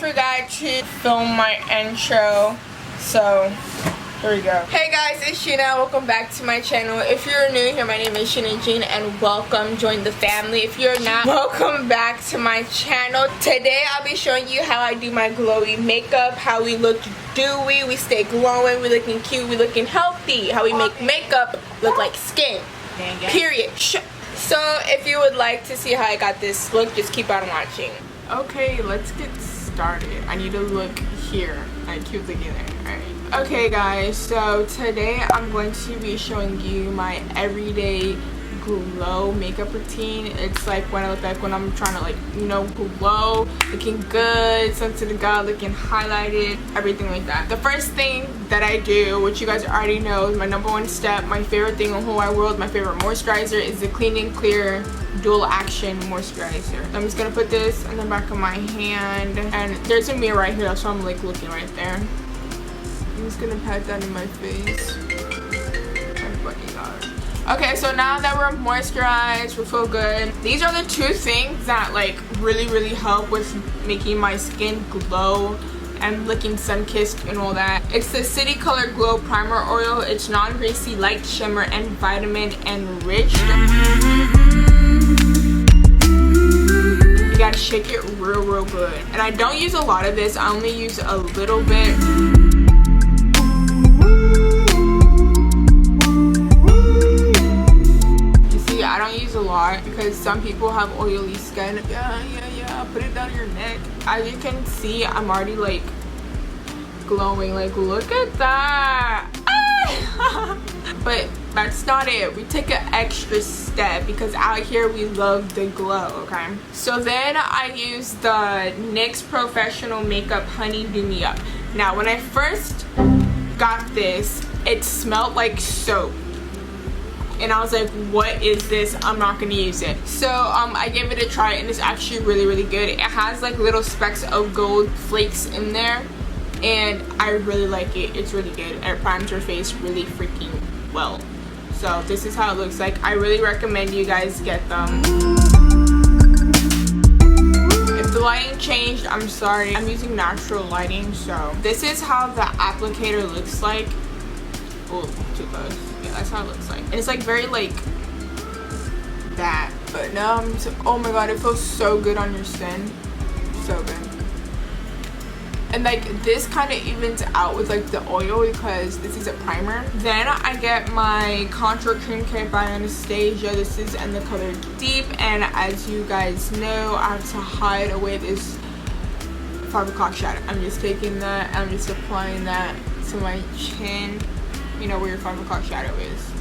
forgot to film my intro, so here we go. Hey guys, it's Sheena. Welcome back to my channel. If you're new here, my name is SheenaJean and welcome. Join the family. If you're not, welcome back to my channel. Today I'll be showing you how I do my glowy makeup, how we look dewy, we stay glowing, we looking cute, we looking healthy, how we make makeup look like skin. Period. So if you would like to see how I got this look, just keep on watching. Okay, let's get started. I need to look here. I keep looking there. Alright. Okay guys, so today I'm going to be showing you my everyday glow makeup routine. It's like when I look like when I'm trying to, like, you know, glow, looking good, sensitive to God, looking highlighted, everything like that. The first thing that I do, which you guys already know, is my #1 step, my favorite thing in the whole wide world, my favorite moisturizer, is the Clean and Clear Dual Action Moisturizer. So I'm just gonna put this on the back of my hand, and there's a mirror right here, so I'm like looking right there. I'm just gonna pat that in my face. Oh fucking god. Okay, so now that we're moisturized, we feel good. These are the two things that like really help with making my skin glow and looking sun-kissed and all that. It's the City Color Glow Primer Oil. It's non-greasy, light shimmer, and vitamin enriched. You gotta shake it real good. And I don't use a lot of this. I only use a little bit. I don't use a lot because some people have oily skin. Yeah, put it down your neck. As you can see, I'm already like glowing. Like, look at that. But that's not it. We take an extra step because out here we love the glow, okay? So then I use the NYX Professional Makeup Honey Do Me Up. Now when I first got this, it smelled like soap. And I was like, what is this? I'm not gonna use it. So I gave it a try and it's actually really good. It has like little specks of gold flakes in there and I really like it. It's really good. It primes your face really freaking well. So this is how it looks like. I really recommend you guys get them. If the lighting changed, I'm sorry. I'm using natural lighting. So this is how the applicator looks like. Oh, too close. Yeah, that's how it looks like. And it's like very like that. But now I'm just, oh my god, it feels so good on your skin. So good. And like this kind of evens out with like the oil because this is a primer. Then I get my contour cream kit by Anastasia. This is in the color Deep, and as you guys know, I have to hide away this 5 o'clock shadow. I'm just taking that, I'm just applying that to my chin. You know where your 5 o'clock shadow is.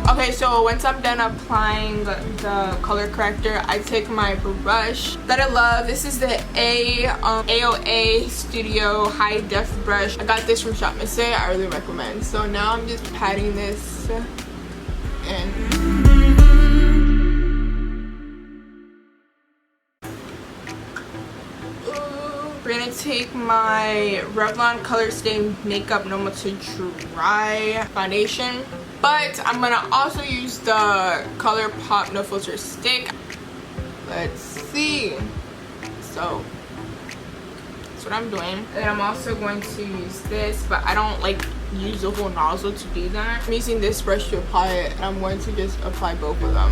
Okay, so once I'm done applying the color corrector, I take my brush that I love. This is the AOA Studio High Def brush. I got this from Shop Miss. I really recommend. So now I'm just patting this in. We're gonna take my Revlon Color Stay Makeup Normal to Dry foundation, but I'm gonna also use the ColourPop No Filter stick. Let's see. So that's what I'm doing. And I'm also going to use this, but I don't like use the whole nozzle to do that. I'm using this brush to apply it, and I'm going to just apply both of them.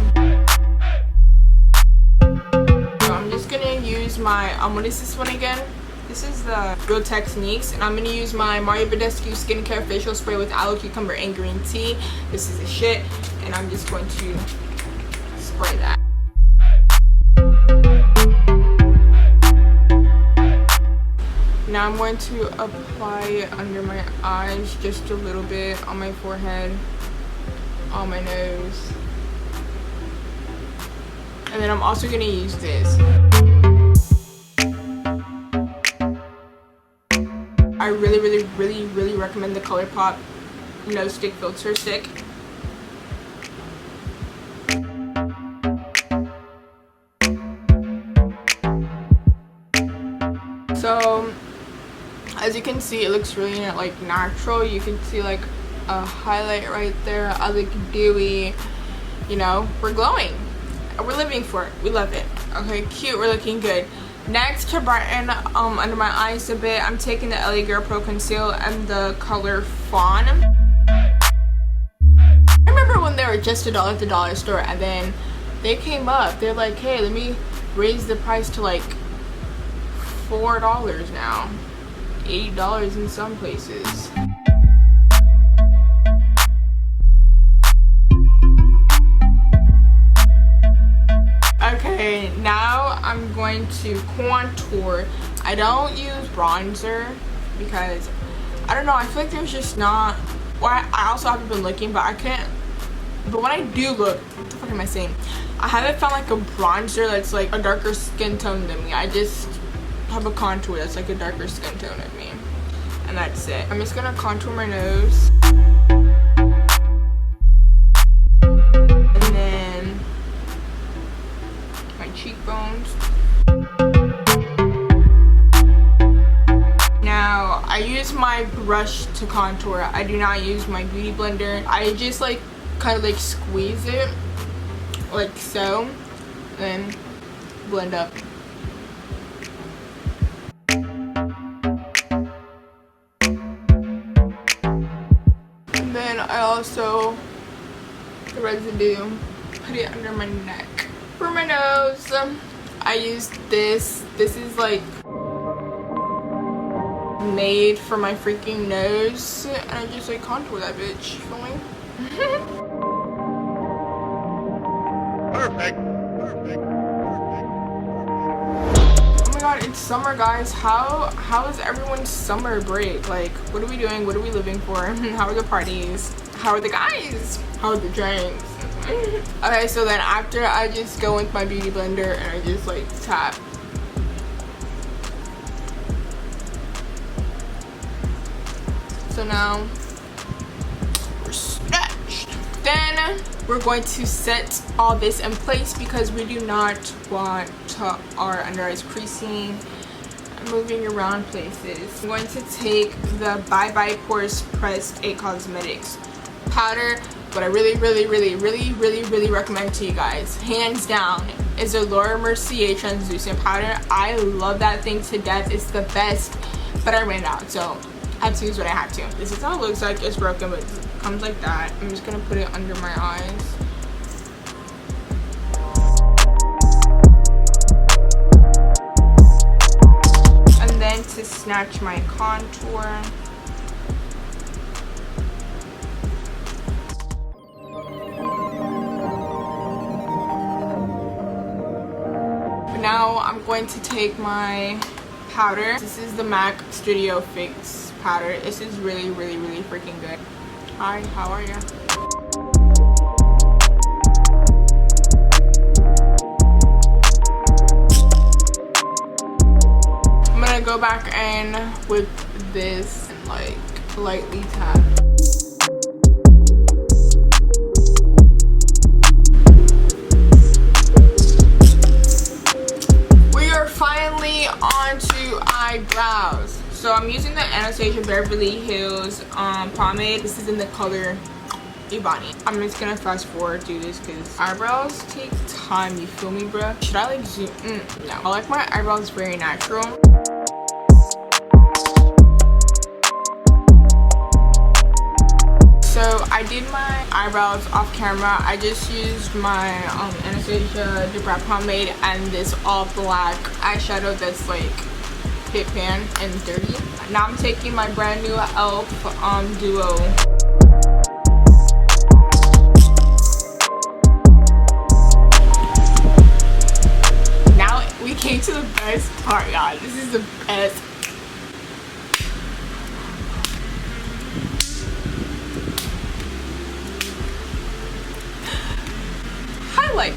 So I'm just gonna use my what is this one again? This is the Real Techniques, and I'm going to use my Mario Badescu Skincare Facial Spray with Aloe Cucumber and Green Tea. This is a shit, and I'm just going to spray that. Now I'm going to apply it under my eyes, just a little bit, on my forehead, on my nose. And then I'm also going to use this. I really recommend the ColourPop No Stick Filter Stick. So as you can see, it looks really like natural. You can see like a highlight right there. I look dewy. You know, we're glowing. We're living for it. We love it. Okay, cute, we're looking good. Next, to brighten under my eyes a bit, I'm taking the LA Girl Pro Conceal and the color Fawn. I remember when they were just $1 at the dollar store, and then they came up. They're like, hey, let me raise the price to like $4 now. $8 in some places. Okay, now I'm going to contour. I don't use bronzer because I don't know, I feel like there's just not, well, I also haven't been looking, but I can't, but when I do look, what the fuck am I saying? I haven't found like a bronzer that's like a darker skin tone than me. I just have a contour that's like a darker skin tone of me, and that's it. I'm just gonna contour my nose. And then my cheekbones. Now, I use my brush to contour. I do not use my beauty blender. I just like kind of like squeeze it like so, and blend up. And then I also, the residue, put it under my neck. For my nose, I use this. This is like made for my freaking nose, and I just like contour that bitch. Feel me? Perfect. Perfect. Oh my god, it's summer, guys. How is everyone's summer break? Like, what are we doing? What are we living for? How are the parties? How are the guys? How are the drinks? Okay, so then after, I just go with my beauty blender and I just like tap. So now we're snatched. Then we're going to set all this in place because we do not want our under eyes creasing and moving around places. I'm going to take the Bye Bye Pores Pressed 8 Cosmetics powder. What I really recommend to you guys, hands down, is the Laura Mercier translucent powder. I love that thing to death. It's the best, but I ran out, so I had to use what I had to. This is how it looks like. It's broken, but it comes like that. I'm just gonna put it under my eyes. And then to snatch my contour, now I'm going to take my powder. This is the MAC Studio Fix powder. This is really freaking good. Hi, how are you? I'm gonna go back in with this and like lightly tap. Onto eyebrows. So I'm using the Anastasia Beverly Hills pomade. This is in the color Ebony. I'm just gonna fast forward through this because eyebrows take time, you feel me, bruh? Should I like zoom? No. I like my eyebrows very natural. So I did my eyebrows off camera. I just used my Anastasia Dip Wrap pomade and this all black eyeshadow that's like Hit Pan and dirty. Now I'm taking my brand new e.l.f. Duo. Now we came to the best part, y'all. This is the best. Highlight.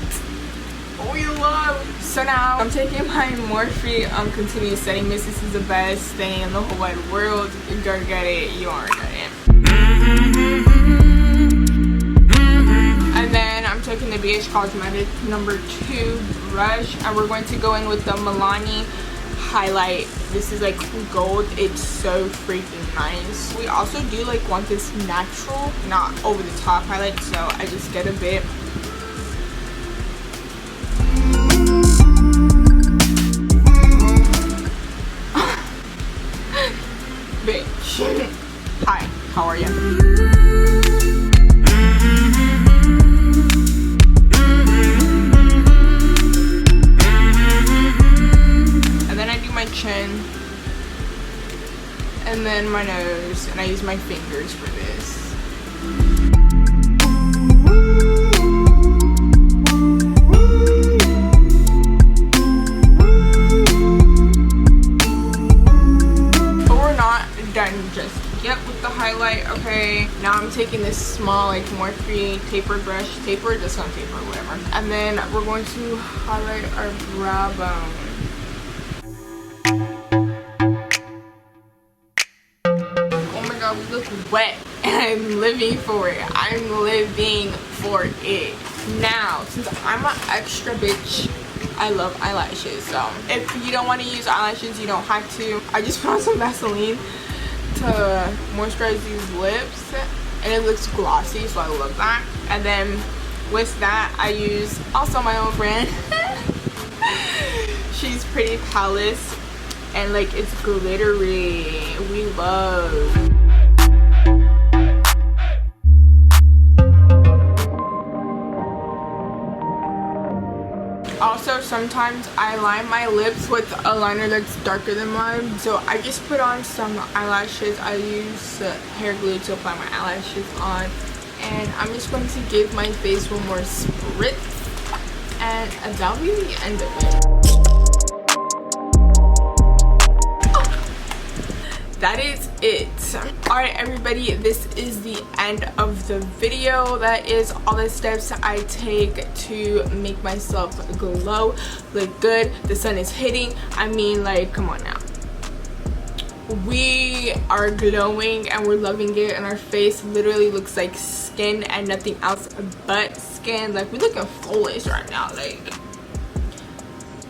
Oh, you love. So now I'm taking my Morphe continuous setting mist. This is the best thing in the whole wide world. You go get it. You already got it. And then I'm taking the BH Cosmetics number 2 brush, and we're going to go in with the Milani highlight. This is like gold. It's so freaking nice. We also do like want this natural, not over the top highlight, so I just get a bit. gosh. Hi, how are you? And then I do my chin. And then my nose. And I use my fingers for this. Done just yet with the highlight. Okay, now I'm taking this small, like Morphe tapered brush, tapered, just not tapered, whatever, and then we're going to highlight our brow bone. Oh my god, we look wet, and I'm living for it. I'm living for it. Now, since I'm an extra bitch, I love eyelashes, so if you don't want to use eyelashes, you don't have to. I just put on some Vaseline to moisturize these lips, and it looks glossy, so I love that. And then with that, I use also my own brand. She's Pretty Palace, and like it's glittery. We love. Also, sometimes I line my lips with a liner that's darker than mine. So I just put on some eyelashes. I use hair glue to apply my eyelashes on. And I'm just going to give my face one more spritz. And that'll be the end of it. That is it. Alright everybody, this is the end of the video. That is all the steps I take to make myself glow, look good. The sun is hitting. I mean, like, come on now. We are glowing and we're loving it, and our face literally looks like skin and nothing else but skin. Like, we're looking flawless right now. Like,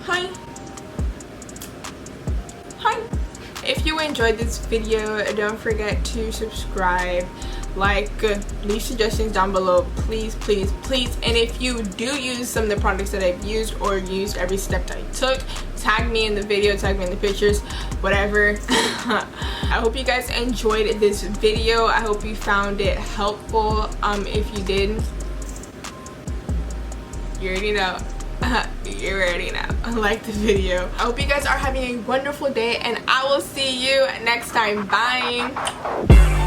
hi. Hi. If you enjoyed this video, don't forget to subscribe, like, leave suggestions down below, please, please, please. And if you do use some of the products that I've used or used every step that I took, tag me in the video, tag me in the pictures, whatever. I hope you guys enjoyed this video. I hope you found it helpful. If you did, you already know. You already know. Like the video. I hope you guys are having a wonderful day, and I will see you next time. Bye.